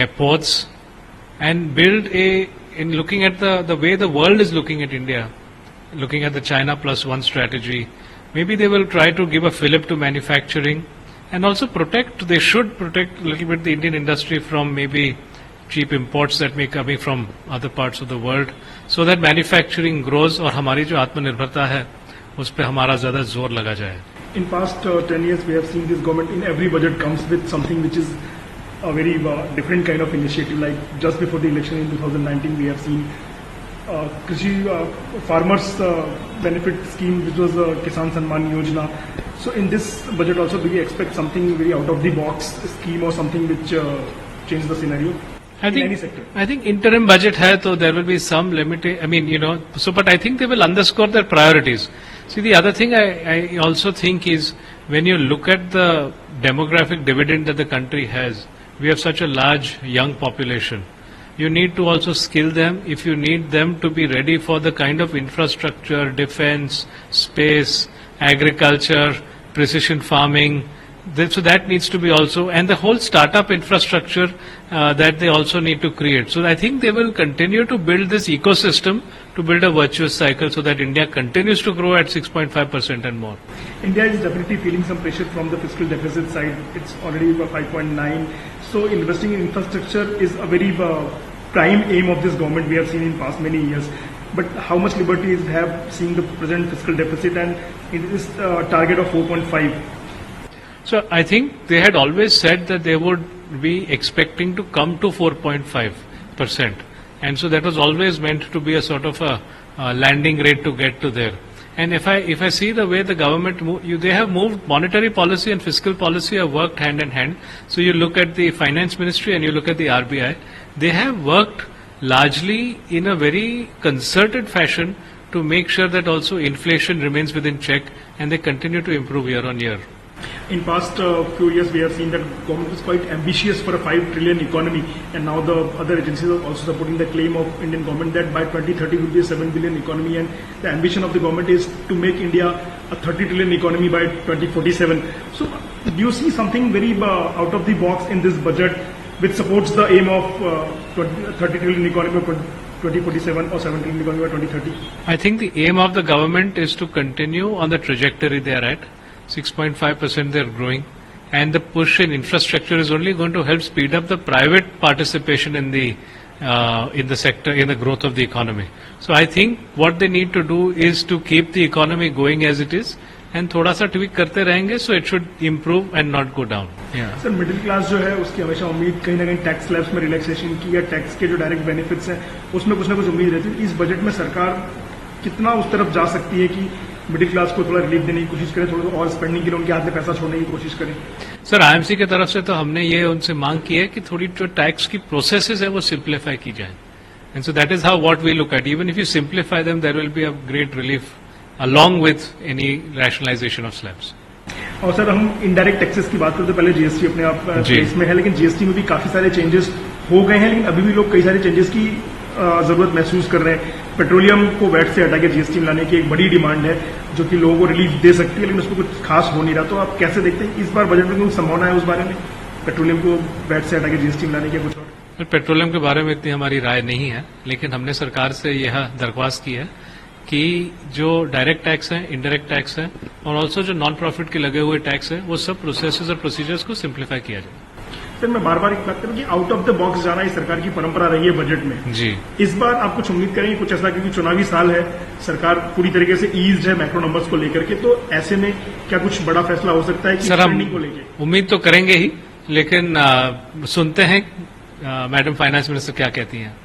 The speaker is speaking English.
ports and build in looking at the way the world is looking at India, looking at the China plus one strategy, maybe they will try to give a fillip to manufacturing and also they should protect a little bit the Indian industry from maybe cheap imports that may coming from other parts of the world, so that manufacturing grows और हमारी जो आत्मनिर्भरता है उस पर हमारा ज्यादा जोर लगा जाए. In past 10 years, we have seen this government in every budget comes with something which is a very different kind of initiative. Like just before the election in 2019, we have seen farmers benefit scheme, which was Kisan Samman Yojana. So in this budget also, do we expect something very out of the box scheme or something which change the scenario? I think interim budget hai, so there will be some limited. I mean, but I think they will underscore their priorities. See, the other thing I also think is when you look at the demographic dividend that the country has, we have such a large young population. You need to also skill them if you need them to be ready for the kind of infrastructure, defense, space, agriculture, precision farming. So that needs to be also, and the whole startup infrastructure that they also need to create. So I think they will continue to build this ecosystem to build a virtuous cycle so that India continues to grow at 6.5% and more. India is definitely feeling some pressure from the fiscal deficit side. It's already 5.9. So investing in infrastructure is a very prime aim of this government we have seen in past many years. But how much liberty is have seeing the present fiscal deficit and it is target of 4.5? So I think they had always said that they would be expecting to come to 4.5%. And so that was always meant to be a sort of a landing rate to get to there. And if I see the way the government they have moved, monetary policy and fiscal policy have worked hand in hand. So you look at the finance ministry and you look at the RBI, they have worked largely in a very concerted fashion to make sure that also inflation remains within check and they continue to improve year on year. In past few years, we have seen that government is quite ambitious for a 5 trillion economy, and now the other agencies are also supporting the claim of Indian government that by 2030 will be a 7 billion economy, and the ambition of the government is to make India a 30 trillion economy by 2047. So, do you see something very out of the box in this budget which supports the aim of 30 trillion economy by 2047 or 7 trillion economy by 2030? I think the aim of the government is to continue on the trajectory they are at. 6.5% they are growing, and the push in infrastructure is only going to help speed up the private participation in the sector, in the growth of the economy. So I think what they need to do is to keep the economy going as it is, and थोड़ा सा tweak करते रहेंगे, so it should improve and not go down. Sir middle class जो है उसकी हमेशा उम्मीद कहीं ना कहीं टैक्स स्लैब्स में रिलैक्सेशन की या टैक्स के जो डायरेक्ट बेनिफिट्स हैं उसमें कुछ ना कुछ उम्मीद रहती है. इस बजट में सरकार कितना उस तरफ जा सकती है कि मिडिल क्लास को थोड़ा रिलीफ देने की कोशिश करें, थोड़ा और स्पेंडिंग के लिए उनके हाथ में पैसा छोड़ने की कोशिश करें? सर आईएमसी की तरफ से तो हमने ये उनसे मांग की है कि थोड़ी जो टैक्स की प्रोसेसेस है वो सिंप्लीफाई की जाए, and so that is how what we look at. Even if you simplify them there will be a great relief along with any rationalization of slabs. और सर हम इनडायरेक्ट टैक्सेस की बात करते पहले जीएसटी अपने आप प्लेस में है, लेकिन जीएसटी में भी काफी सारे चेंजेस हो गए हैं, लेकिन अभी भी लोग कई सारे चेंजेस की जरूरत महसूस कर रहे हैं. पेट्रोलियम को वैट से हटा के जीएसटी में लाने की एक बड़ी डिमांड है जो कि लोगों को रिलीफ दे सकती है, लेकिन उसको कुछ खास हो नहीं रहा. तो आप कैसे देखते हैं इस बार बजट में कोई संभावना है उस बारे में, पेट्रोलियम को वैट से हटा के जीएसटी में लाने की कुछ और? पेट्रोलियम के बारे में इतनी हमारी राय नहीं है, लेकिन हमने सरकार से यह दरख्वास्त की है कि जो डायरेक्ट टैक्स है, इनडायरेक्ट टैक्स है और ऑल्सो जो नॉन प्रॉफिट के लगे हुए टैक्स है वो सब प्रोसेसेस और प्रोसीजर्स को सिंप्लीफाई किया जाए. सर मैं बार बार एक बात करूं कि आउट ऑफ द बॉक्स जाना इस सरकार की परंपरा रही है बजट में. जी. इस बार आप कुछ उम्मीद करेंगे कुछ ऐसा, क्योंकि चुनावी साल है, सरकार पूरी तरीके से ईज्ड है मैक्रो नंबर्स को लेकर के, तो ऐसे में क्या कुछ बड़ा फैसला हो सकता है कि स्पेंडिंग को लेकर? उम्मीद तो करेंगे ही, लेकिन सुनते हैं मैडम फाइनेंस मिनिस्टर क्या कहती हैं.